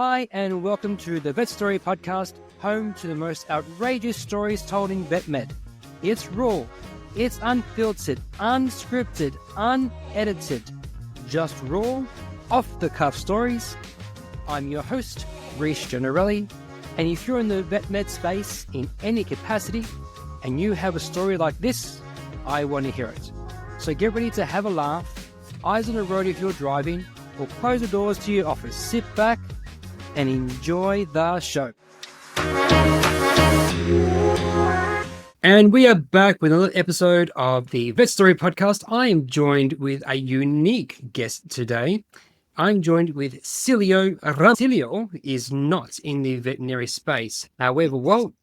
Hi, and welcome to the Vet Story Podcast, home to the most outrageous stories told in vet med. It's raw, it's unfiltered, unscripted, unedited, just raw, off-the-cuff stories. I'm your host, Reece Generelli, and if you're in the vet med space in any capacity, and you have a story like this, I want to hear it. So get ready to have a laugh, eyes on the road if you're driving, or close the doors to your office. Sit back and enjoy the show. And we are back with another episode of the Vet Story Podcast. I am joined with a unique guest today. I'm joined with Celio Ramos. Celio is not in the veterinary space. However, well,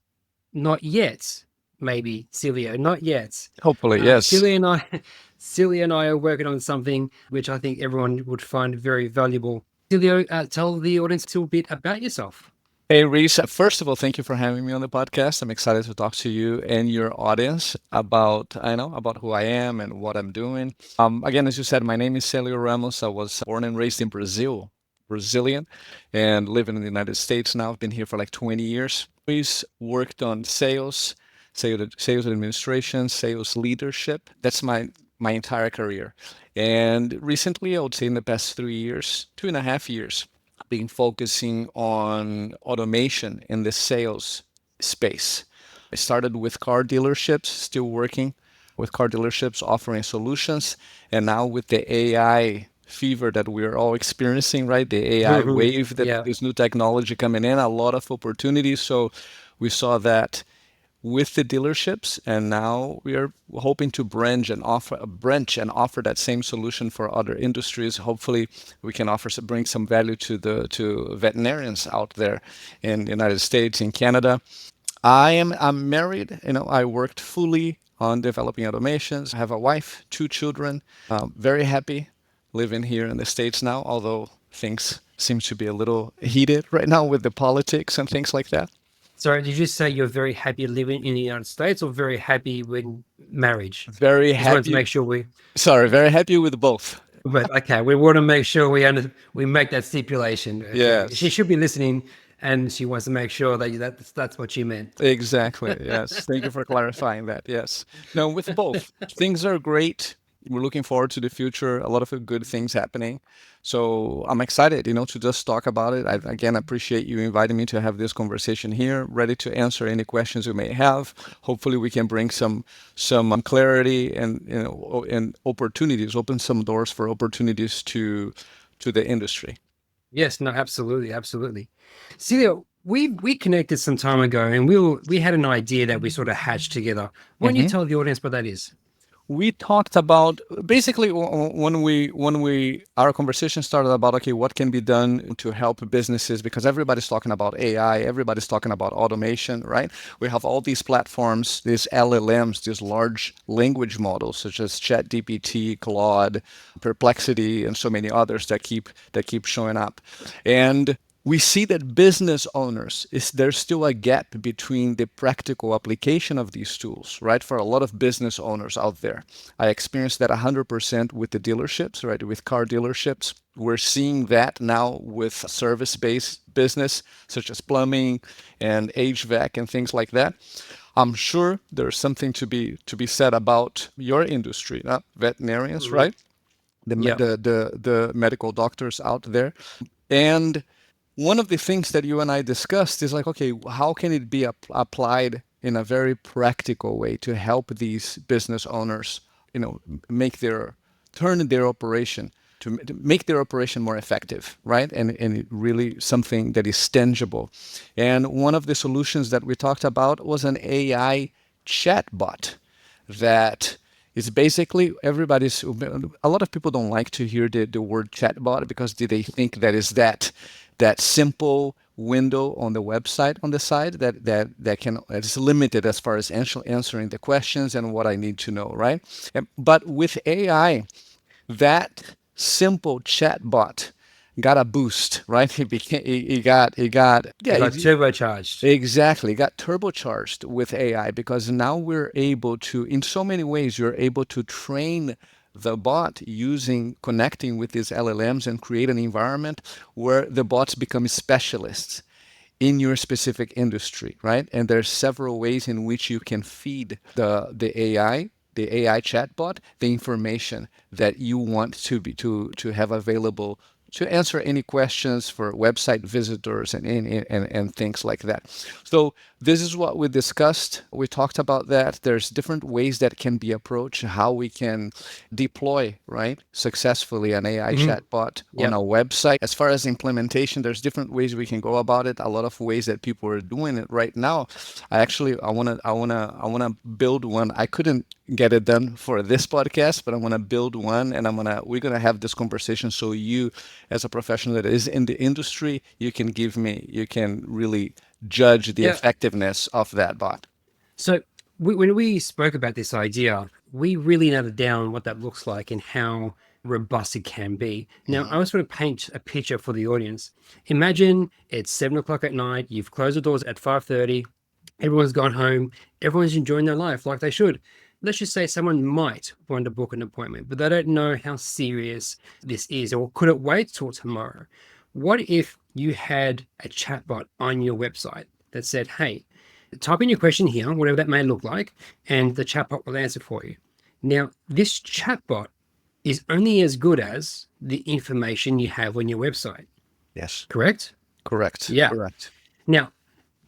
not yet. Maybe, Celio, not yet. Hopefully, yes. Celio and I are working on something which I think everyone would find very valuable. Celio, tell the audience a little bit about yourself. Hey, Reece. First of all, thank you for having me on the podcast. I'm excited to talk to you and your audience about who I am and what I'm doing. Again, as you said, my name is Celio Ramos. I was born and raised in Brazil, Brazilian, and living in the United States now. I've been here for like 20 years. Always worked on sales administration, sales leadership. That's my entire career. And recently, I would say in the past 3 years, 2.5 years, I've been focusing on automation in the sales space. I started with car dealerships, still working with car dealerships, offering solutions. And now with the AI fever that we're all experiencing, right? The AI wave, this new technology coming in, a lot of opportunities. So we saw that with the dealerships, and now we are hoping to branch and offer that same solution for other industries. Hopefully, we can bring some value to veterinarians out there in the United States, in Canada. I'm married. I worked fully on developing automations. I have a wife, 2 children. Very happy living here in the States now, although things seem to be a little heated right now with the politics and things like that. Sorry, did you say you're very happy living in the United States or very happy with marriage? Very Just happy. wanted to make sure very happy with both. But okay, we want to make sure we make that stipulation. Okay. Yes. She should be listening, and she wants to make sure that's what you meant. Exactly. Yes. Thank you for clarifying that. Yes. No, with both. Things are great. We're looking forward to the future. A lot of good things happening. So I'm excited, to just talk about it. I appreciate you inviting me to have this conversation here, ready to answer any questions you may have. Hopefully we can bring some clarity and opportunities, open some doors for opportunities to the industry. Yes, no, absolutely. Celio, we connected some time ago, and we had an idea that we sort of hatched together. Why don't you tell the audience what that is? We talked about basically when our conversation started about, okay, what can be done to help businesses, because everybody's talking about AI, everybody's talking about automation, right? We have all these platforms, these LLMs, these large language models such as ChatGPT, Claude, Perplexity, and so many others that keep showing up. And we see that business owners, there's still a gap between the practical application of these tools, right? For a lot of business owners out there. I experienced that 100% with the dealerships, right? With car dealerships. We're seeing that now with service-based business, such as plumbing and HVAC and things like that. I'm sure there's something to be said about your industry, veterinarians, right? The medical doctors out there. And one of the things that you and I discussed is like, okay, how can it be applied in a very practical way to help these business owners, make their operation more effective, right? And really something that is tangible. And one of the solutions that we talked about was an AI chatbot that is basically a lot of people don't like to hear the word chatbot because they think that is that simple window on the website on the side it's limited as far as answering the questions and what I need to know, right? But with AI, that simple chatbot got a boost, right? He got turbocharged. Exactly, got turbocharged with AI because now we're able to, in so many ways, you're able to train the bot using connecting with these LLMs and create an environment where the bots become specialists in your specific industry, right? And there's several ways in which you can feed the AI chatbot, the information that you want to have available to answer any questions for website visitors and things like that. So this is what we discussed. We talked about that. There's different ways that can be approached, how we can deploy, right, successfully an AI chatbot on Yep. a website. As far as implementation, there's different ways we can go about it. A lot of ways that people are doing it right now. I wanna build one. I couldn't get it done for this podcast, but I'm gonna build one, and we're gonna have this conversation so you, as a professional that is in the industry, you can really judge the Yeah. effectiveness of that bot. So when we spoke about this idea, we really nailed down what that looks like and how robust it can be. Now, I was going to paint a picture for the audience. Imagine it's 7 o'clock at night. You've closed the doors at 5:30. Everyone's gone home. Everyone's enjoying their life like they should. Let's just say someone might want to book an appointment, but they don't know how serious this is, or could it wait till tomorrow? What if you had a chatbot on your website that said, hey, type in your question here, whatever that may look like, and the chatbot will answer for you. Now, this chatbot is only as good as the information you have on your website, Yes. correct? Correct. Yeah. Correct. Now,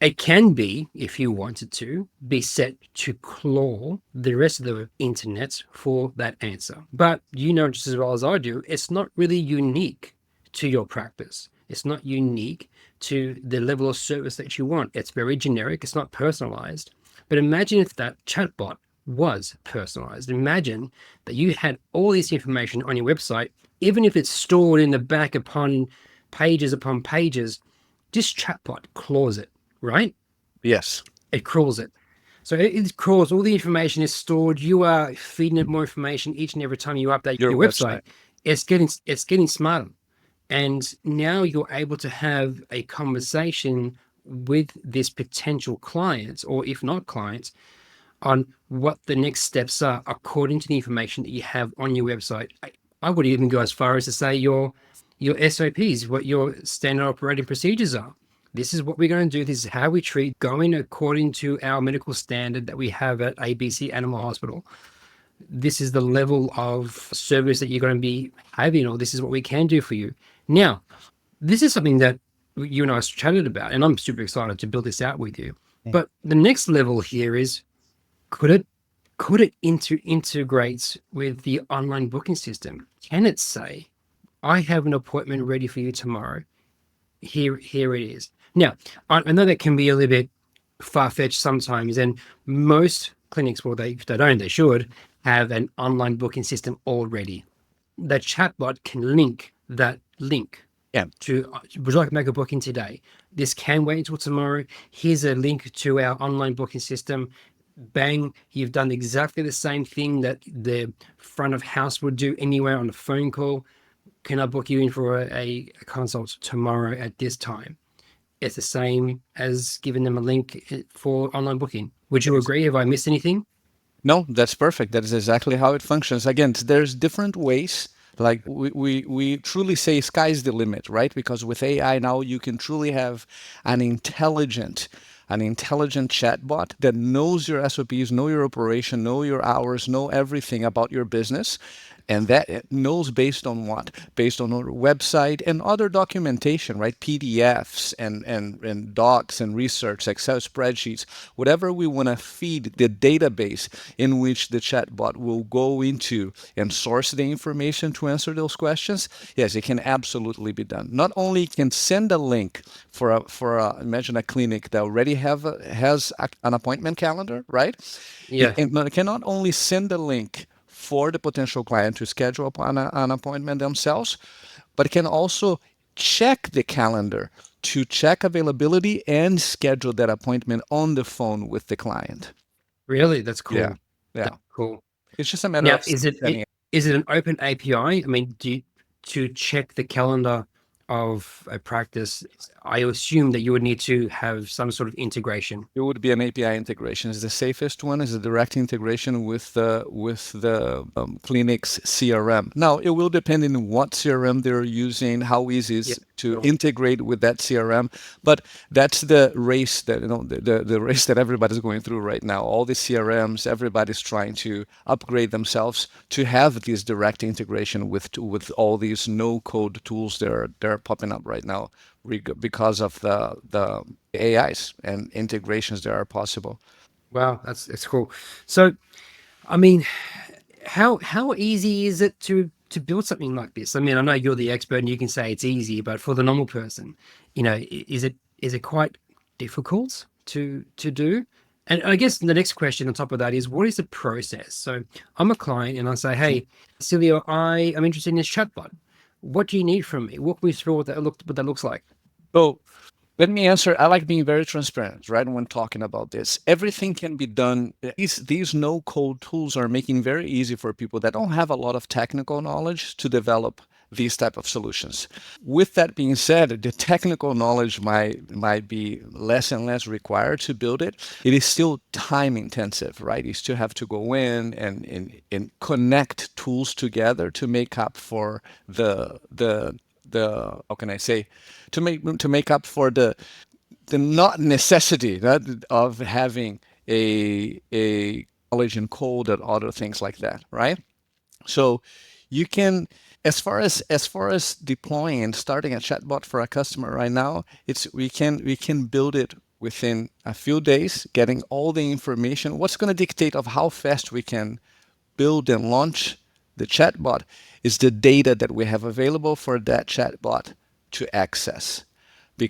it can be, if you wanted to, be set to claw the rest of the internet for that answer. But you know just as well as I do, it's not really unique to your practice. It's not unique to the level of service that you want. It's very generic. It's not personalized. But imagine if that chatbot was personalized. Imagine that you had all this information on your website, even if it's stored in the back upon pages, this chatbot claws it, right? Yes. It crawls it. So it crawls, all the information is stored. You are feeding it more information each and every time you update your website. It's getting smarter. And now you're able to have a conversation with this potential client, or if not clients, on what the next steps are according to the information that you have on your website. I would even go as far as to say your SOPs, what your standard operating procedures are. This is what we're going to do. This is how we treat, going according to our medical standard that we have at ABC Animal Hospital. This is the level of service that you're going to be having, or this is what we can do for you. Now, this is something that you and I chatted about, and I'm super excited to build this out with you. But the next level here is, could it integrate with the online booking system? Can it say, I have an appointment ready for you tomorrow. Here it is. Now, I know that can be a little bit far-fetched sometimes, and most clinics, well, if they don't, they should have an online booking system already. The chatbot can link that link to, would you like to make a booking today? This can wait until tomorrow. Here's a link to our online booking system. Bang, you've done exactly the same thing that the front of house would do anywhere on a phone call. Can I book you in for a consult tomorrow at this time? It's the same as giving them a link for online booking. Would you agree? Have I missed anything? No, that's perfect. That is exactly how it functions. Again, there's different ways. Like we truly say sky's the limit, right? Because with AI now you can truly have an intelligent chatbot that knows your SOPs, know your operation, know your hours, know everything about your business. And that it knows based on what? Based on our website and other documentation, right? PDFs and docs and research, Excel spreadsheets, whatever we want to feed the database in which the chatbot will go into and source the information to answer those questions. Yes, it can absolutely be done. Not only can send a link for imagine a clinic that already has an appointment calendar, right? Yeah. It can not only send a link for the potential client to schedule an appointment themselves, but can also check the calendar to check availability and schedule that appointment on the phone with the client. Really? That's cool. Yeah. That's cool. It's just a matter Now, of is it setting it. an open API? I mean, to check the calendar of a practice, I assume that you would need to have some sort of integration. It would be an API integration. Is the safest one is a direct integration with the clinic's CRM. Now it will depend on what CRM they're using, how easy Yeah. is to Sure. integrate with that CRM. But that's the race that the race that everybody's going through right now. All the CRMs, everybody's trying to upgrade themselves to have this direct integration with all these no code tools that are popping up right now because of the AIs and integrations that are possible. Wow, that's cool. So, I mean, how easy is it to build something like this? I mean, I know you're the expert and you can say it's easy, but for the normal person, is it quite difficult to do? And I guess the next question on top of that is, what is the process? So I'm a client and I say, hey, Celio, I am interested in this chatbot. What do you need from me? Walk me through what that looks like. So let me answer. I like being very transparent, right? When talking about this, everything can be done. These no code tools are making very easy for people that don't have a lot of technical knowledge to develop these type of solutions. With that being said, the technical knowledge might be less and less required to build it. It is still time intensive, right? You still have to go in and connect tools together to make up for the how can I say, to make up for the not necessity of having a knowledge in code and other things like that, right? So you can, as far as deploying and starting a chatbot for a customer right now, it's we can build it within a few days, getting all the information. What's going to dictate of how fast we can build and launch the chatbot is the data that we have available for that chatbot to access.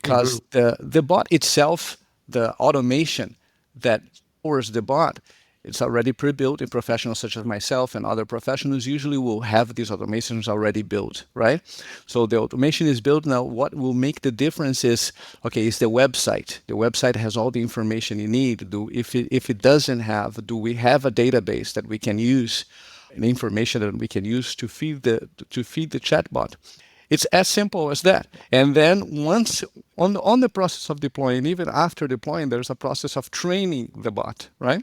Hmm. Because the bot itself, the automation that powers the bot, it's already pre-built, and professionals such as myself and other professionals usually will have these automations already built, right? So the automation is built now. What will make the difference is, okay, is the website. The website has all the information you need. If it doesn't have, do we have a database that we can use, and information that we can use to feed the chatbot? It's as simple as that. And then once on the process of deploying, even after deploying, there's a process of training the bot, right?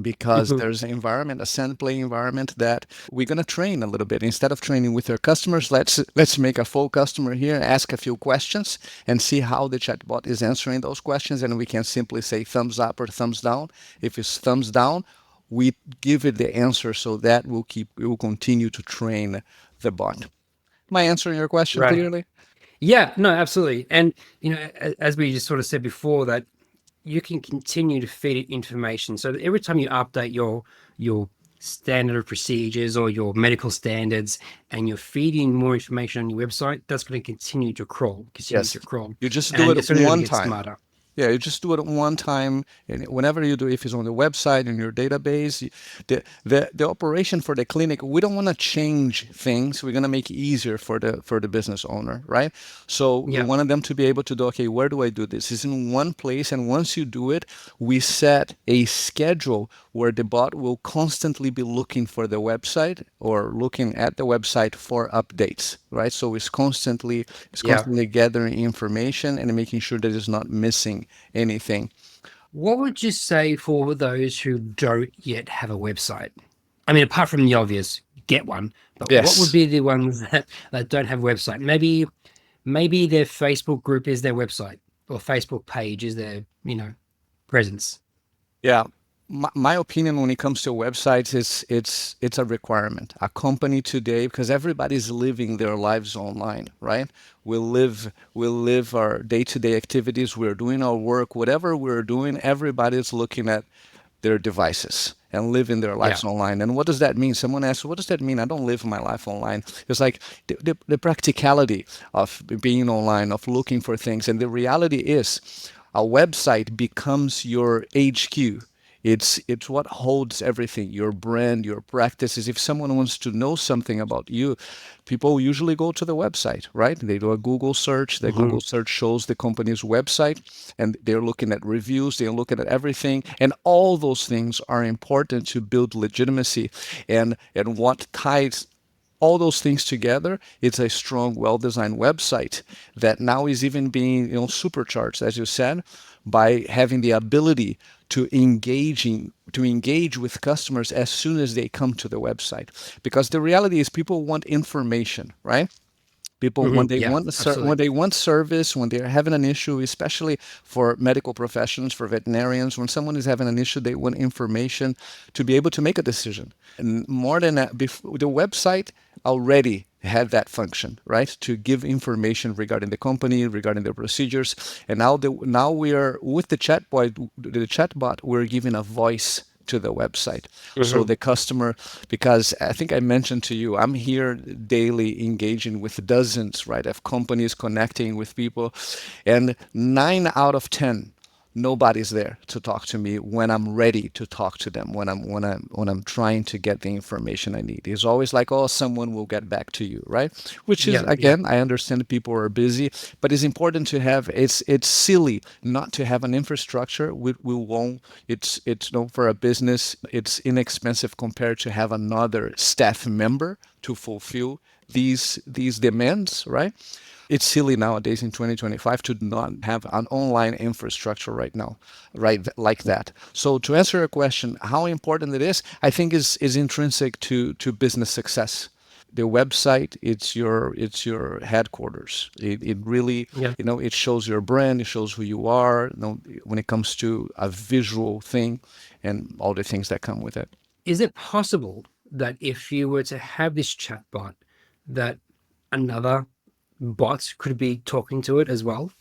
Because Hmm. there's an environment, a sand play environment that we're gonna train a little bit. Instead of training with our customers, let's make a full customer here, ask a few questions, and see how the chatbot is answering those questions. And we can simply say thumbs up or thumbs down. If it's thumbs down, we give it the answer so that we will continue to train the bot. Am I answering your question Right. clearly? Yeah, no, absolutely. And as we just sort of said before, that you can continue to feed it information. So that every time you update your standard of procedures or your medical standards, and you're feeding more information on your website, that's going to continue to Yes. crawl, You just do and it it's only going to one get time. smarter. Yeah, you just do it one time, and whenever you do, if it's on the website in your database, the operation for the clinic, we don't want to change things. We're gonna make it easier for the business owner, right? So we Yeah, wanted them to be able to do, okay, where do I do this? It's in one place, and once you do it, we set a schedule where the bot will constantly be looking for the website or looking at the website for updates, right? So it's yeah. constantly gathering information and making sure that it's not missing anything. What would you say for those who don't yet have a website? I mean, apart from the obvious, get one. But what would Yes. be the ones that don't have a website? Maybe their Facebook group is their website, or Facebook page is their presence. Yeah. My opinion when it comes to websites is it's a requirement. A company today, because everybody's living their lives online, right? We live our day-to-day activities. We're doing our work, whatever we're doing. Everybody's looking at their devices and living their Yeah, lives online. And what does that mean? Someone asks, what does that mean? I don't live my life online. It's like the practicality of being online, of looking for things. And the reality is, a website becomes your HQ. It's what holds everything, your brand, your practices. If someone wants to know something about you, people usually go to the website, right? They do a Google search. The hmm, Google search shows the company's website, and they're looking at reviews, they're looking at everything. And all those things are important to build legitimacy. And what ties all those things together, it's a strong, well-designed website that now is even being, supercharged, as you said, by having the ability to engage with customers as soon as they come to the website. Because the reality is people want information, right? People when they Yeah, want when absolutely. they want service, when they're having an issue, especially for medical professions, for veterinarians, when someone is having an issue, they want information to be able to make a decision. And more than that, the website already had that function, right? To give information regarding the company, regarding the procedures. And now we are with the chatbot, we're giving a voice to the website. So Hmm. the customer, because I think I mentioned to you, I'm here daily engaging with dozens, right, of companies, connecting with people, and 9 out of 10, nobody's there to talk to me when I'm ready to talk to them, when I'm trying to get the information I need. It's always like, oh, someone will get back to you, right? Which is, Yeah, yeah. again, I understand people are busy, but it's important to have. It's silly not to have an infrastructure. We won't. It's no, for a business. It's inexpensive compared to have another staff member to fulfill these demands, right? It's silly nowadays in 2025 to not have an online infrastructure right now, right, like that. So to answer your question, how important it is, I think is intrinsic to business success. The website, it's your headquarters. It really, Yeah. it shows your brand, it shows who you are, when it comes to a visual thing and all the things that come with it. Is it possible that if you were to have this chatbot, that another bot could be talking to it as well?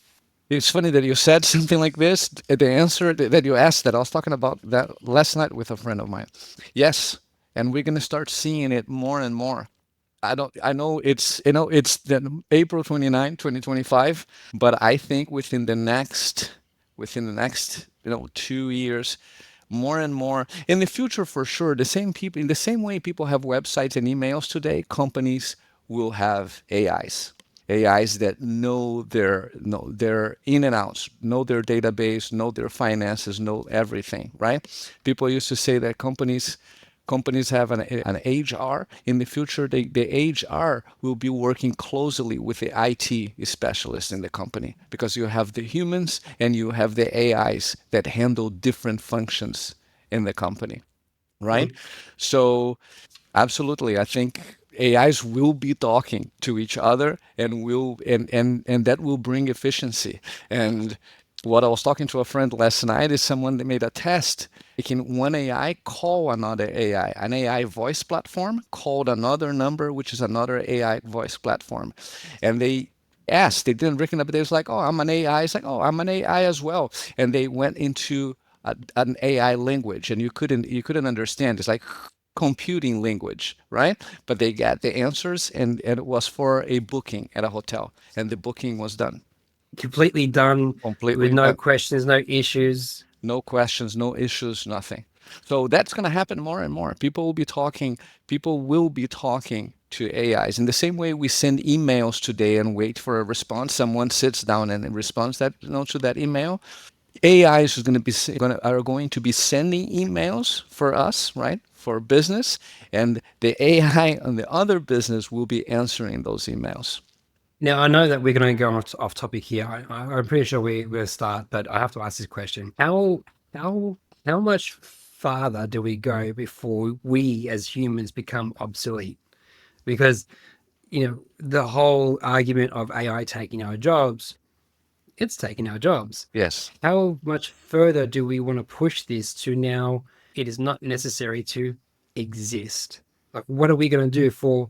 It's funny that you said something like this. The answer that you asked that, I was talking about that last night with a friend of mine. Yes, and we're gonna start seeing it more and more. I know it's the April 29, 2025, but I think within the next 2 years, more and more in the future for sure, the same people in the same way people have websites and emails today, companies will have AIs that know their in and outs, know their database, know their finances, know everything, right? People used to say that companies have an HR. In the future, the HR will be working closely with the IT specialists in the company, because you have the humans and you have the AIs that handle different functions in the company, right? Mhm. So absolutely, I think AIs will be talking to each other, and that will bring efficiency. And what I was talking to a friend last night is someone that made a test. Making one AI call another AI, an AI voice platform called another number, which is another AI voice platform. And they didn't recognize, but they was like, oh, I'm an AI. It's like, oh, I'm an AI as well. And they went into an AI language, and you couldn't understand. It's like computing language, right? But they got the answers, and it was for a booking at a hotel, and the booking was done. Completely done with Completely no done. questions, no issues. No questions, no issues, nothing. So that's going to happen more and more. People will be talking to AIs in the same way we send emails today and wait for a response. Someone sits down and responds to that email. AIs are going to be sending emails for us, right? For business, and the AI on the other business will be answering those emails. Now, I know that we're going to go off topic here. I'm pretty sure we'll start, but I have to ask this question: how how much farther do we go before we as humans become obsolete? Because the whole argument of AI taking our jobs, it's taking our jobs. Yes. How much further do we want to push this to now it is not necessary to exist? Like, what are we going to do for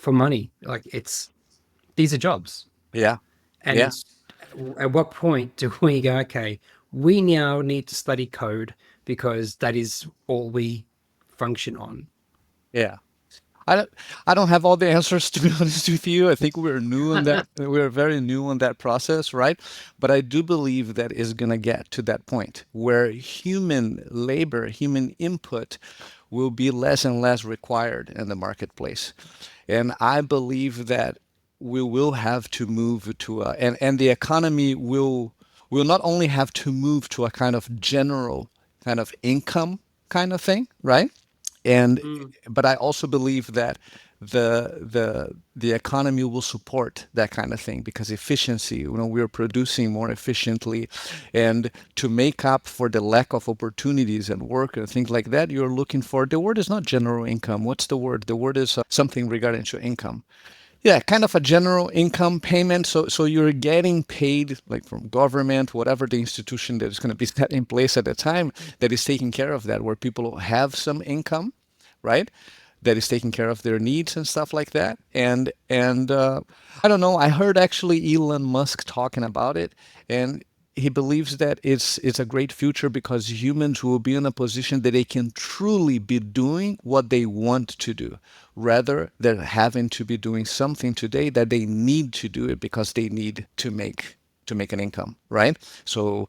money? Like, these are jobs. Yeah. And Yeah. at what point do we go, okay, we now need to study code because that is all we function on? Yeah. I don't, I don't have all the answers, to be honest with you. I think we're new on that. We're very new on that process, right? But I do believe that is going to get to that point where human labor, human input will be less and less required in the marketplace. And I believe that we will have to move and the economy will not only have to move to a kind of general kind of income kind of thing, right? And Mm. but I also believe that the economy will support that kind of thing, because efficiency, we're producing more efficiently, and to make up for the lack of opportunities and work and things like that, you're looking for, the word is not general income. What's the word? The word is something regarding to income. Yeah, kind of a general income payment. So you're getting paid like from government, whatever the institution that is going to be set in place at the time that is taking care of that, where people have some income, right? That is taking care of their needs and stuff like that. And I don't know. I heard actually Elon Musk talking about it, and he believes that it's a great future because humans will be in a position that they can truly be doing what they want to do, rather than having to be doing something today that they need to do it because they need to make an income, right? So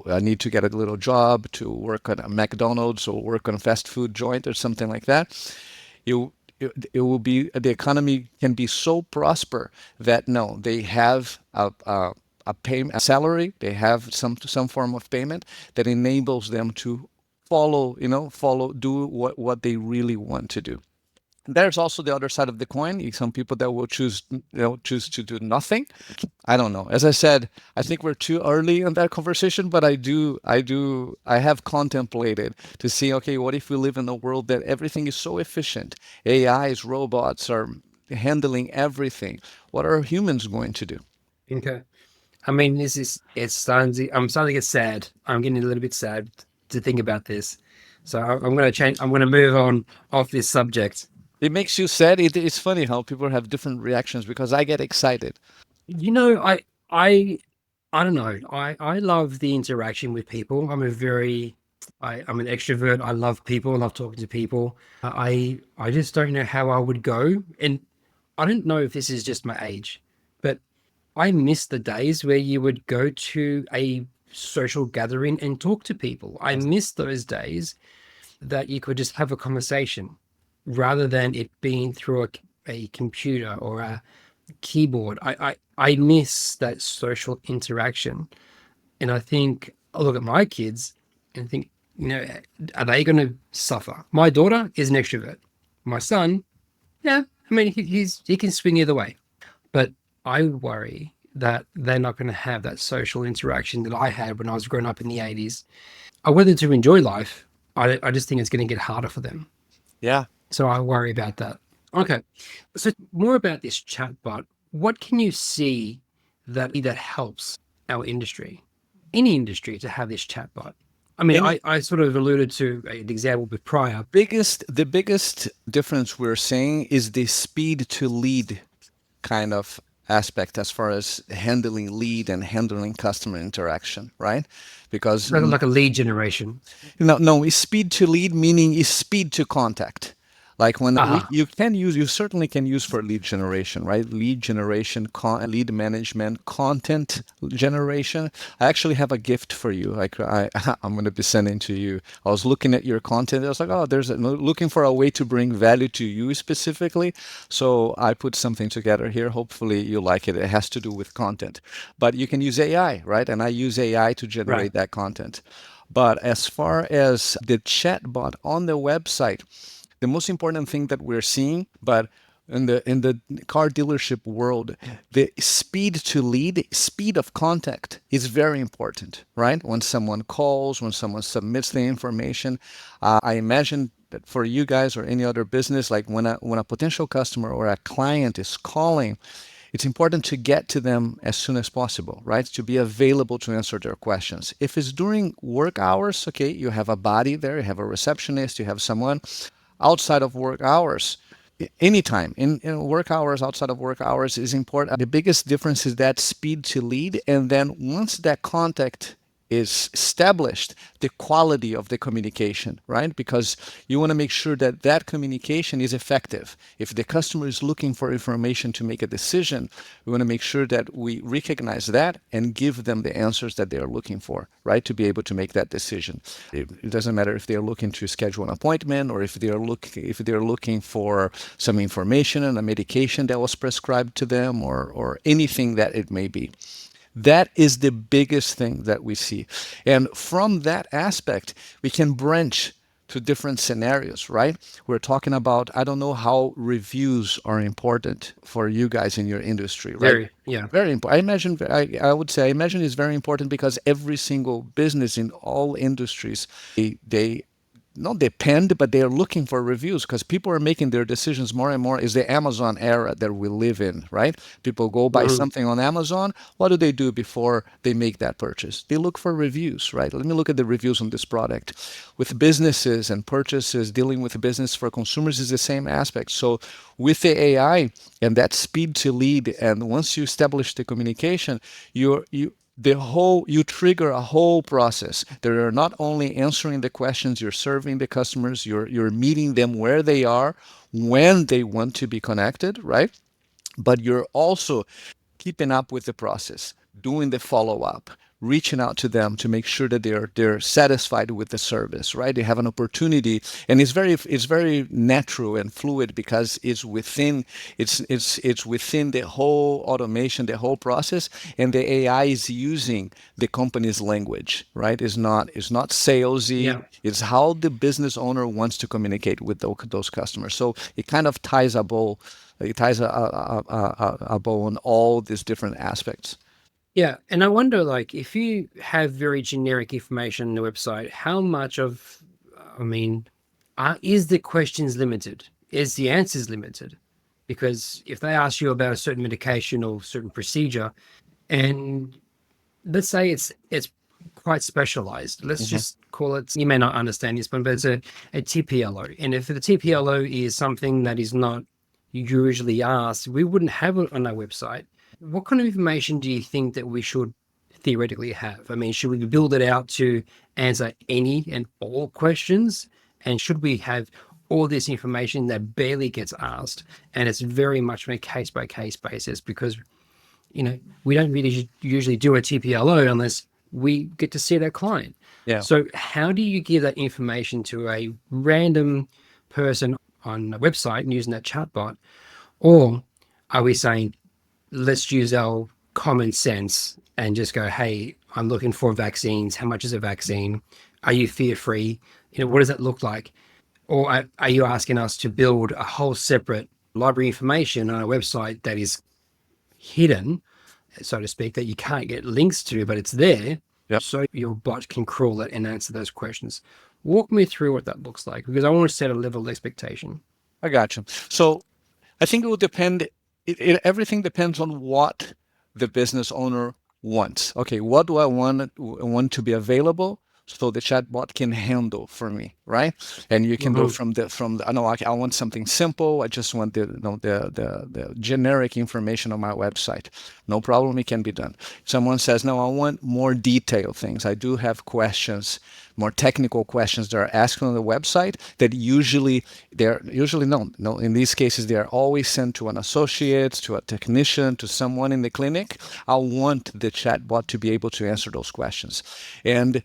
I need to get a little job to work at a McDonald's or work on a fast food joint or something like that. It will be, the economy can be so prosper that no, they have a payment, a salary, they have some form of payment that enables them to do what they really want to do. There's also the other side of the coin. Some people that will choose to do nothing. I don't know. As I said, I think we're too early in that conversation, but I have contemplated to see, okay, what if we live in a world that everything is so efficient? AIs, robots are handling everything. What are humans going to do? Okay. I mean, I'm starting to get sad. I'm getting a little bit sad to think about this. So I'm going to change. I'm going to move on off this subject. It makes you sad. It's funny how people have different reactions because I get excited. You know, I, I don't know. I love the interaction with people. I'm an extrovert. I love people. I love talking to people. I just don't know how I would go. And I don't know if this is just my age, but I miss the days where you would go to a social gathering and talk to people. I miss those days that you could just have a conversation rather than it being through a computer or a keyboard. I miss that social interaction. And I think I look at my kids and think, are they going to suffer? My daughter is an extrovert. My son, yeah, I mean, he can swing either way. But I worry that they're not going to have that social interaction that I had when I was growing up in the 80s. I want them to enjoy life. I just think it's going to get harder for them. Yeah. So I worry about that. Okay. So more about this chatbot. What can you see that helps our industry, any industry, to have this chatbot? I mean, Any I sort of alluded to an example with prior. the biggest difference we're seeing is the speed to lead kind of aspect as far as handling lead and handling customer interaction, right? Because Like a lead generation. no, is speed to lead meaning is speed to contact. Like when Uh-huh. you certainly can use for lead generation, right? Lead generation, lead management, content generation. I actually have a gift for you. I'm going to be sending to you. I was looking at your content. I was like, oh, looking for a way to bring value to you specifically. So I put something together here. Hopefully you like it. It has to do with content, but you can use AI, right? And I use AI to Right. generate that content. But as far as the chatbot on the website, the most important thing that we're seeing, but in the car dealership world, the speed to lead, speed of contact is very important, right? When someone calls, when someone submits the information, I imagine that for you guys or any other business, like when a potential customer or a client is calling, it's important to get to them as soon as possible, right? To be available to answer their questions. If it's during work hours, okay, you have a body there, you have a receptionist, you have someone outside of work hours. Anytime in work hours, outside of work hours is important. The biggest difference is that speed to lead. And then once that contact is established, the quality of the communication, right? Because you want to make sure that that communication is effective. If the customer is looking for information to make a decision, we want to make sure that we recognize that and give them the answers that they are looking for, right? To be able to make that decision. It doesn't matter if they're looking to schedule an appointment or if they're looking for some information and a medication that was prescribed to them, or anything that it may be. That is the biggest thing that we see. And from that aspect, we can branch to different scenarios, right? We're talking about, I don't know how reviews are important for you guys in your industry, right? Very, yeah. Very important. I would say, I imagine it's very important because every single business in all industries, they not depend, but they are looking for reviews because people are making their decisions more and more. Is the Amazon era that we live in, right? People go buy Mhm. something on Amazon. What do they do before they make that purchase? They look for reviews, right? Let me look at the reviews on this product. With businesses and purchases, dealing with business for consumers is the same aspect. So with the AI and that speed to lead, and once you establish the communication, you trigger a whole process. They're not only answering the questions, you're serving the customers, you're meeting them where they are when they want to be connected, right? But you're also keeping up with the process, doing the follow up, reaching out to them to make sure that they're satisfied with the service, right? They have an opportunity, and it's very natural and fluid because it's within the whole automation, the whole process, and the AI is using the company's language, right? It's not salesy. Yeah. It's how the business owner wants to communicate with those customers. So it kind of ties a bow it ties a bow on all these different aspects. Yeah. And I wonder, like, if you have very generic information on the website, how much of, I mean, is the questions limited? Is the answers limited? Because if they ask you about a certain medication or certain procedure, and let's say it's quite specialized. Let's Mhm. just call it. You may not understand this one, but it's a TPLO. And if the TPLO is something that is not usually asked, we wouldn't have it on our website. What kind of information do you think that we should theoretically have? I mean, should we build it out to answer any and all questions? And should we have all this information that barely gets asked? And it's very much on a case by case basis because we don't really usually do a TPLO unless we get to see that client. Yeah, So, how do you give that information to a random person on a website using that chatbot? Or are we saying, let's use our common sense and just go, hey, I'm looking for vaccines. How much is a vaccine? Are you fear free? What does that look like? Or are you asking us to build a whole separate library information on a website that is hidden, so to speak, that you can't get links to, but it's there, yeah, so your bot can crawl it and answer those questions? Walk me through what that looks like because I want to set a level of expectation. I got you. So I think it will depend. Everything depends on what the business owner wants. Okay, what do I want to be available so the chatbot can handle for me, right? And you can go Hmm. from I know I want something simple. I just want the generic information on my website. No problem, it can be done. Someone says, no, I want more detailed things. I do have questions, more technical questions that are asked on the website that they're usually no. In these cases, they are always sent to an associate, to a technician, to someone in the clinic. I want the chatbot to be able to answer those questions. And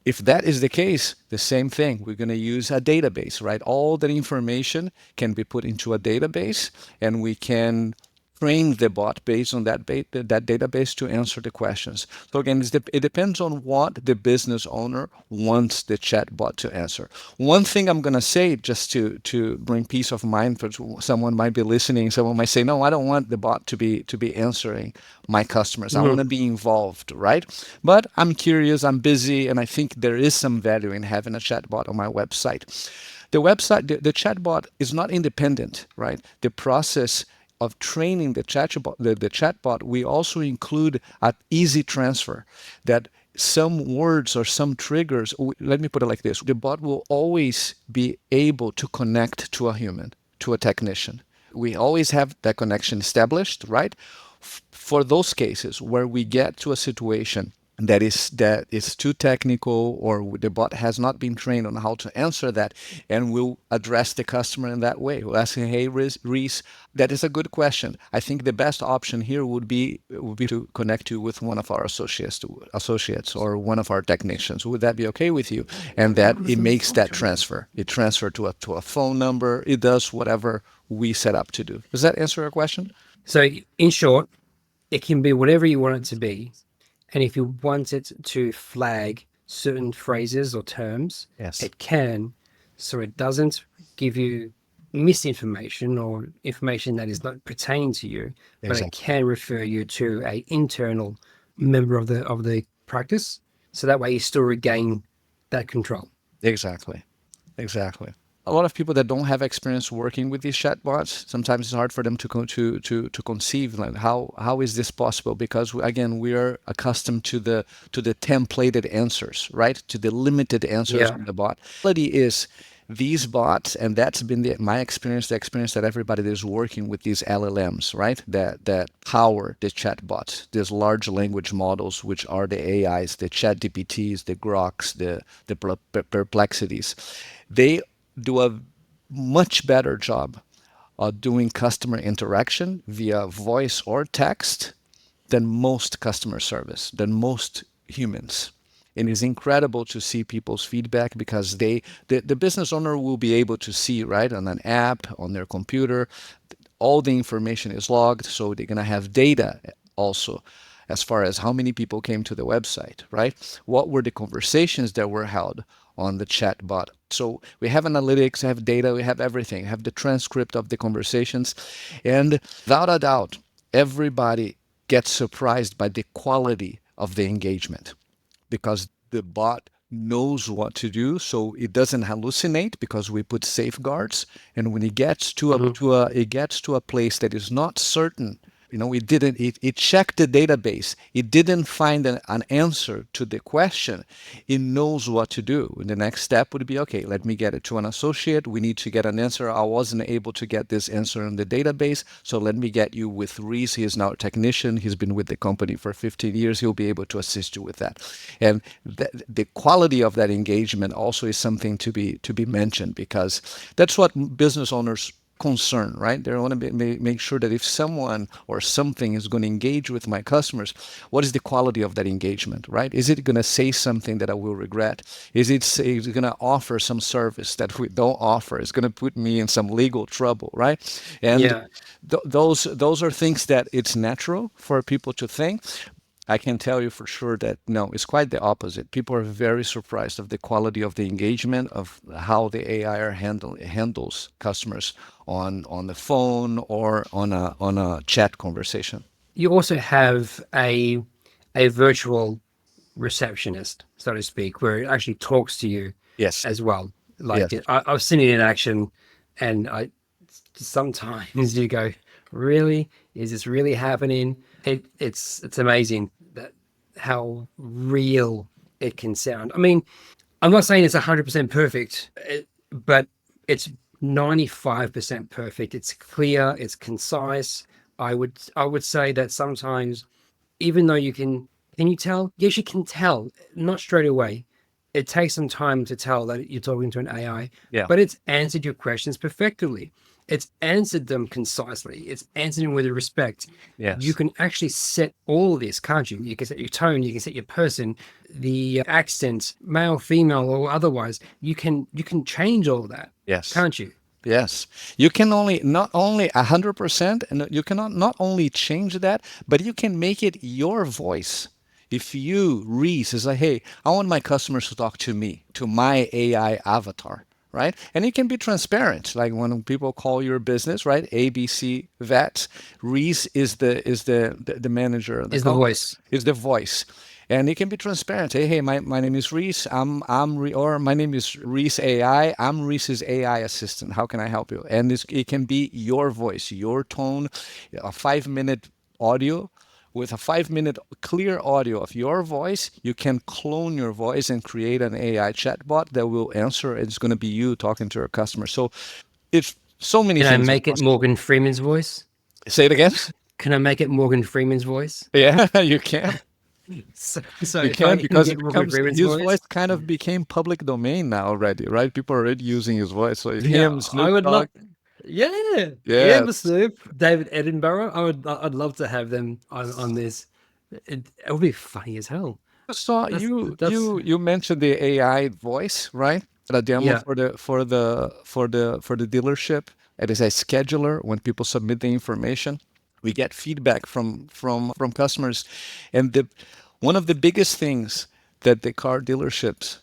if that is the case, the same thing. We're going to use a database, right? All that information can be put into a database, and we can train the bot based on that database to answer the questions. So again, it depends on what the business owner wants the chatbot to answer. One thing I'm going to say, just to bring peace of mind for someone might be listening, someone might say, no, I don't want the bot to be answering my customers. I Hmm. want to be involved, right? But I'm curious, I'm busy, and I think there is some value in having a chatbot on my website. The chatbot is not independent, right? The process of training the chatbot, we also include an easy transfer that some words or some triggers, let me put it like this: the bot will always be able to connect to a human, to a technician. We always have that connection established, right? For those cases where we get to a situation that is too technical, or the bot has not been trained on how to answer that, and we'll address the customer in that way. We'll ask him, hey, Reese, that is a good question. I think the best option here would be to connect you with one of our associates or one of our technicians. Would that be okay with you? And that it makes that transfer. It transfer to a phone number. It does whatever we set up to do. Does that answer your question? So, in short, it can be whatever you want it to be. And if you want it to flag certain phrases or terms. Yes. It can, so it doesn't give you misinformation or information that is not pertaining to you, but it Exactly. can refer you to a internal member of the practice. So that way you still regain that control. Exactly. Exactly. A lot of people that don't have experience working with these chatbots, sometimes it's hard for them to to conceive like how is this possible? Because again, we are accustomed to the templated answers, right? To the limited answers Yeah. from the bot. The reality is these bots, and that's been my experience, the experience that everybody that is working with these LLMs, right? That power the chatbots, these large language models, which are the AIs, the chat GPTs, the Groks, the perplexities. They do a much better job of doing customer interaction via voice or text than most customer service, than most humans. And it's incredible to see people's feedback because the business owner will be able to see, right, on an app, on their computer, all the information is logged. So they're going to have data also as far as how many people came to the website, right? What were the conversations that were held on the chat bot? So we have analytics, we have data, we have everything, we have the transcript of the conversations. And without a doubt, everybody gets surprised by the quality of the engagement because the bot knows what to do, so it doesn't hallucinate because we put safeguards. And when it gets Mhm. to a place that is not certain, it checked the database, it didn't find an answer to the question, it knows what to do. And the next step would be, okay, let me get it to an associate, we need to get an answer, I wasn't able to get this answer in the database, so let me get you with Reese. He is now a technician, he's been with the company for 15 years, he'll be able to assist you with that. And the quality of that engagement also is something to be mentioned, because that's what business owners concern, right? They want to make sure that if someone or something is going to engage with my customers, what is the quality of that engagement, right? Is it going to say something that I will regret? Is it going to offer some service that we don't offer? It's going to put me in some legal trouble, right? And Yeah. those are things that it's natural for people to think. I can tell you for sure that no, it's quite the opposite. People are very surprised of the quality of the engagement, of how the AI handles customers on the phone or on a chat conversation. You also have a virtual receptionist, so to speak, where it actually talks to you Yes, as well. Like yes, I've seen it in action, and I sometimes you go, really, is this really happening? It's amazing that how real it can sound. I mean, I'm not saying it's 100% perfect, but it's 95% perfect. It's clear, it's concise. I would say that sometimes, even though can you tell? Yes, you can tell, not straight away. It takes some time to tell that you're talking to an AI, yeah, but it's answered your questions perfectly. It's answered them concisely. It's answered them with respect. You yes. can actually set all of this, can't you? You can set your tone, you can set your person, the accent, male, female, or otherwise. You can change all of that, Yes. can't you? Yes, you can only not only 100%, and you cannot not only change that, but you can make it your voice. If you, Reese, is like, hey, I want my customers to talk to me, to my AI avatar, right? And you can be transparent. Like when people call your business, right? ABC Vet, Reese is the manager of the Is the company, voice. is the voice. And it can be transparent. Hey, my name is Reese. Or my name is Reese AI. I'm Reese's AI assistant. How can I help you? And it can be your voice, your tone, a 5 minute audio. With a 5 minute clear audio of your voice, you can clone your voice and create an AI chatbot that will answer. It's going to be you talking to your customer. So it's so many Can I things are make it possible. Morgan Freeman's voice? Say it again. Can I make it Morgan Freeman's voice? Yeah, you can. So You if I can, can because get it Morgan becomes Freeman's his voice, voice kind of became public domain now already, right? People are already using his voice. So it's yeah, him, I Snoop would love. Dogg. Yeah, Yeah. Amber Snoop, David Edinburgh. I'd love to have them on this. It would be funny as hell. So That's you mentioned the AI voice, right? The demo yeah. for the dealership. It is a scheduler when people submit the information. We get feedback from customers, and the one of the biggest things that the car dealerships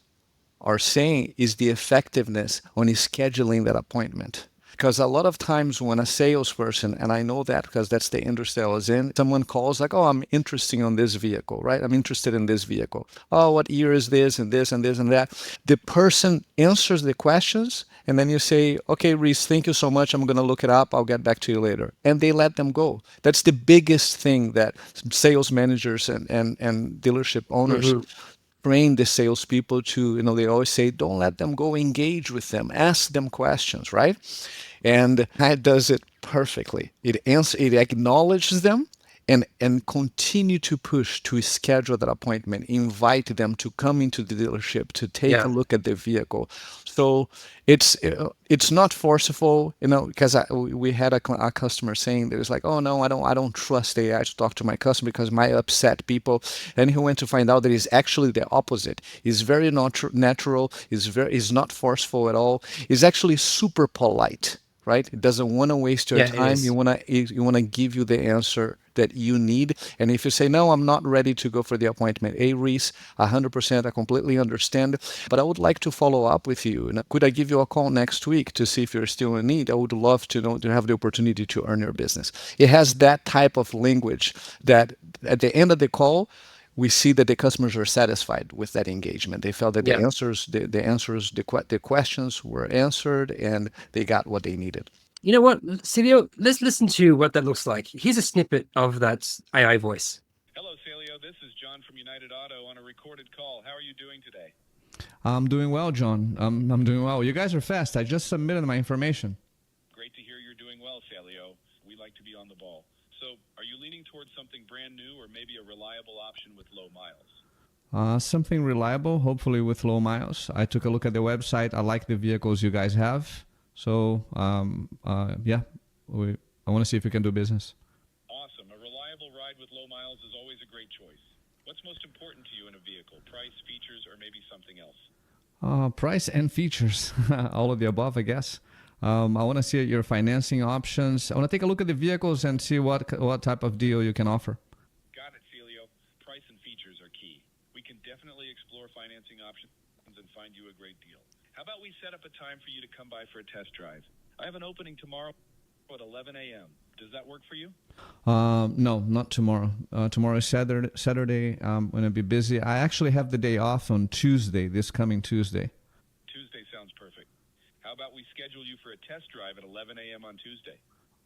are saying is the effectiveness on scheduling that appointment. Because a lot of times when a salesperson, and I know that because that's the industry I was in, someone calls like, oh, I'm interested in this vehicle, right? I'm interested in this vehicle. Oh, what year is this and this and this and that? The person answers the questions and then you say, okay, Reese, thank you so much. I'm going to look it up. I'll get back to you later. And they let them go. That's the biggest thing that sales managers and dealership owners Hmm. train the salespeople to, they always say, don't let them go, engage with them, ask them questions, right? And that does it perfectly. It acknowledges them and continue to push to schedule that appointment, invite them to come into the dealership to take a Yeah. look at the vehicle. So it's not forceful, because we had a customer saying that it's like, oh no, I don't trust AI to talk to my customer because it might upset people. And he went to find out that it's actually the opposite. It's very natural. It's not forceful at all. It's actually super polite, right? It doesn't want to waste your Yeah, it time. is. You want to give you the answer that you need. And if you say, no, I'm not ready to go for the appointment, Reese, 100%, I completely understand. But I would like to follow up with you. And could I give you a call next week to see if you're still in need? I would love to know to have the opportunity to earn your business. It has that type of language that at the end of the call, we see that the customers are satisfied with that engagement. They felt that Yeah. the questions were answered and they got what they needed. You know what, Celio? Let's listen to what that looks like. Here's a snippet of that AI voice. Hello, Celio. This is John from United Auto on a recorded call. How are you doing today? I'm doing well, John. I'm doing well. You guys are fast. I just submitted my information. Great to hear you're doing well, Celio. We like to be on the ball. So, are you leaning towards something brand new or maybe a reliable option with low miles? Something reliable, hopefully with low miles. I took a look at the website. I like the vehicles you guys have. So, yeah, I want to see if we can do business. Awesome. A reliable ride with low miles is always a great choice. What's most important to you in a vehicle? Price, features, or maybe something else? Price and features, all of the above, I guess. I want to see your financing options. I want to take a look at the vehicles and see what type of deal you can offer. Got it, Celio. Price and features are key. We can definitely explore financing options and find you a great deal. How about we set up a time for you to come by for a test drive? I have an opening tomorrow at 11 a.m. Does that work for you? No, not tomorrow. Tomorrow is Saturday. I'm going to be busy. I actually have the day off on Tuesday, this coming Tuesday. Tuesday sounds perfect. How about we schedule you for a test drive at 11 a.m. on Tuesday?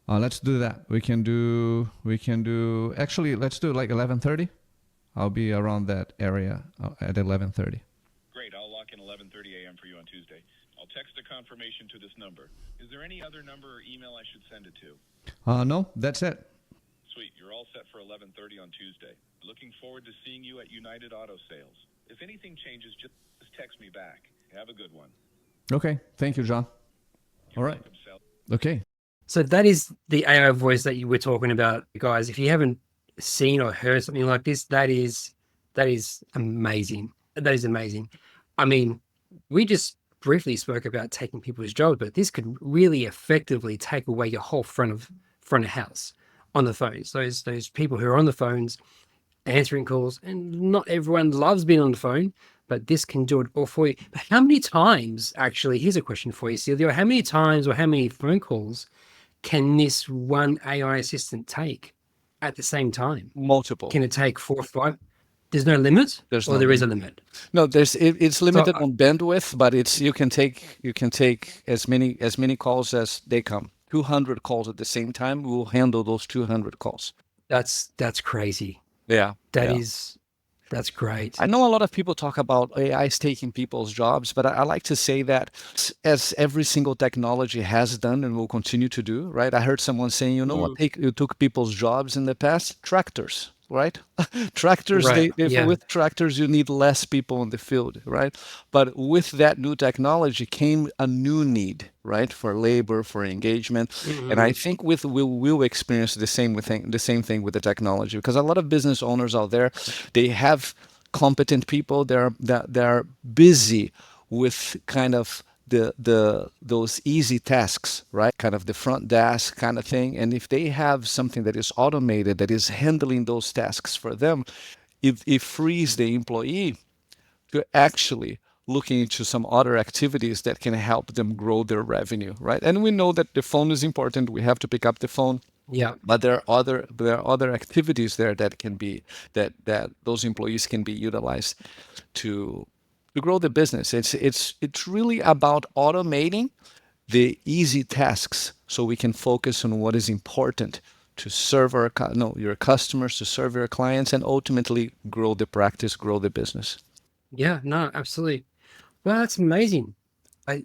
Let's do that. Actually, let's do like 11:30. I'll be around that area at 11:30. Great. I'll lock in 11:30 a.m. for you on Tuesday. I'll text a confirmation to this number. Is there any other number or email I should send it to? No, that's it. Sweet. You're all set for 11:30 on Tuesday. Looking forward to seeing you at United Auto Sales. If anything changes, just text me back. Have a good one. Okay. Thank you, John. All right. Welcome, Sal. Okay. So that is the AI voice that you were talking about, guys. If you haven't seen or heard something like this, that is amazing. That is amazing. I mean, we just briefly spoke about taking people's jobs, but this could really effectively take away your whole front of house on the phones. Those people who are on the phones answering calls, and not everyone loves being on the phone, but this can do it all for you. But how many times, actually, here's a question for you, Celio. How many times or how many phone calls can this one AI assistant take at the same time? Multiple. Can it take 4 or 5? There's no limit, There's or no there is a limit. limit? No, it's limited So, on bandwidth, but you can take as many calls as they come. 200 calls at the same time. We'll handle those 200 calls. that's crazy. Yeah. That yeah. is, that's great. I know a lot of people talk about AI is taking people's jobs, but I like to say that as every single technology has done and will continue to do, right? I heard someone saying, you know what you took people's jobs in the past? Tractors, right? Tractors, Right. Yeah. with tractors, you need less people in the field, right? But with that new technology came a new need, right? For labor, for engagement. And I think we'll experience the same thing with the technology, because a lot of business owners out there, they have competent people. They're busy with kind of those easy tasks, right? Kind of the front desk kind of thing. And if they have something that is automated that is handling those tasks for them, it frees the employee to actually looking into some other activities that can help them grow their revenue, right? And we know that the phone is important. We have to pick up the phone. Yeah. But there are other activities there that can be that those employees can be utilized to grow the business. It's really about automating the easy tasks so we can focus on what is important to serve your customers, to serve your clients, and ultimately grow the practice, grow the business. Yeah, no, absolutely. Well, that's amazing.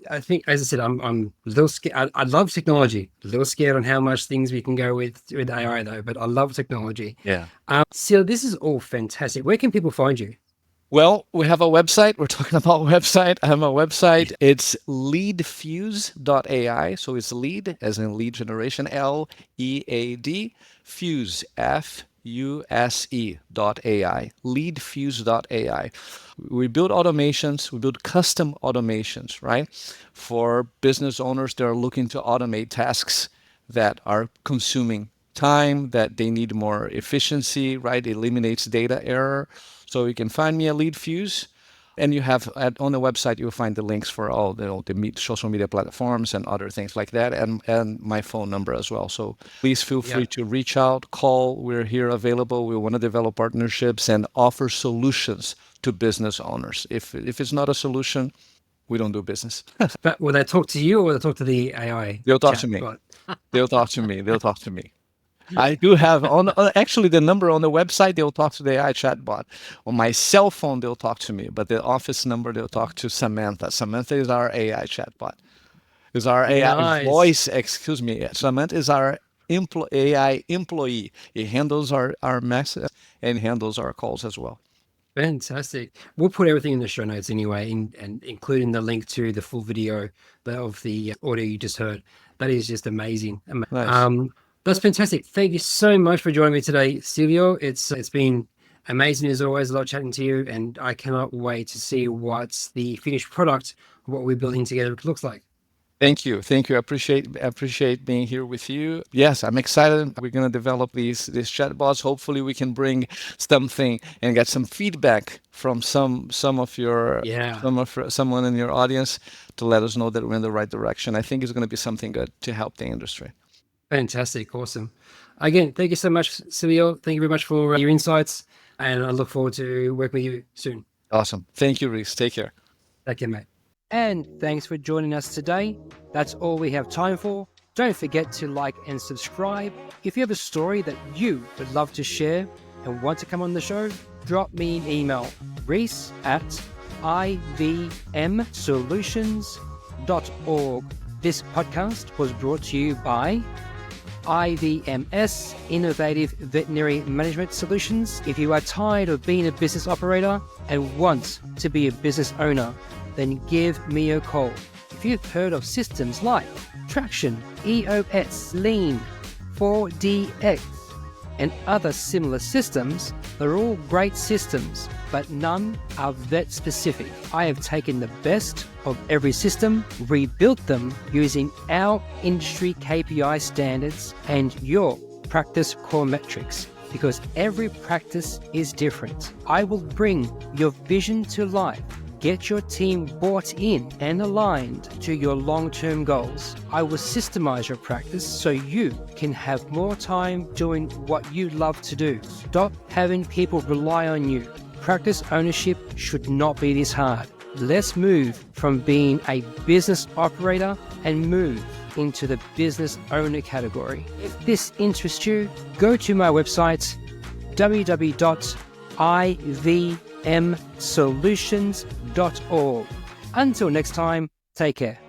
I think, as I said, I'm a little scared. I love technology. A little scared on how much things we can go with AI, though. But I love technology. Yeah. So this is all fantastic. Where can people find you? Well, we have a website. We're talking about website. I have a website. It's leadfuse.ai. So it's lead as in lead generation, LEAD, fuse, FUSE.ai, leadfuse.ai. We build automations, we build custom automations, right? For business owners that are looking to automate tasks that are consuming time, that they need more efficiency, right? It eliminates data error. So you can find me at LeadFuse. And you have on the website, you'll find the links for all the social media platforms and other things like that, and my phone number as well. So please feel free to reach out, call. We're here available. We want to develop partnerships and offer solutions to business owners. If it's not a solution, we don't do business. But will they talk to you or will they talk to the AI? They'll talk to me. They'll talk to me. They'll talk to me. I do have actually the number on the website. They'll talk to the AI chatbot. On my cell phone, they'll talk to me, but the office number, they'll talk to Samantha. Samantha is our AI chatbot. Is our AI voice? Excuse me. Samantha is our AI employee. He handles our messages and handles our calls as well. Fantastic. We'll put everything in the show notes anyway, and including the link to the full video of the audio you just heard. That is just amazing. Nice. That's fantastic. Thank you so much for joining me today, Celio. It's been amazing as always. A lot chatting to you, and I cannot wait to see what the finished product, what we're building together, looks like. Thank you. I appreciate being here with you. Yes, I'm excited. We're going to develop these chatbots. Hopefully, we can bring something and get some feedback from someone in your audience to let us know that we're in the right direction. I think it's going to be something good to help the industry. Fantastic. Awesome. Again, thank you so much, Celio. Thank you very much for your insights, and I look forward to working with you soon. Awesome. Thank you, Reese. Take care. Take care, mate. And thanks for joining us today. That's all we have time for. Don't forget to like and subscribe. If you have a story that you would love to share and want to come on the show, drop me an email, reese@ivmsolutions.org. This podcast was brought to you by IVMS, Innovative Veterinary Management Solutions. If you are tired of being a business operator and want to be a business owner, then give me a call. If you've heard of systems like Traction, EOS, Lean, 4DX, and other similar systems, they're all great systems, but none are vet specific. I have taken the best of every system, rebuilt them using our industry KPI standards and your practice core metrics, because every practice is different. I will bring your vision to life. Get your team bought in and aligned to your long-term goals. I will systemize your practice so you can have more time doing what you love to do. Stop having people rely on you. Practice ownership should not be this hard. Let's move from being a business operator and move into the business owner category. If this interests you, go to my website, www.ivmsolutions.org. Until next time, take care.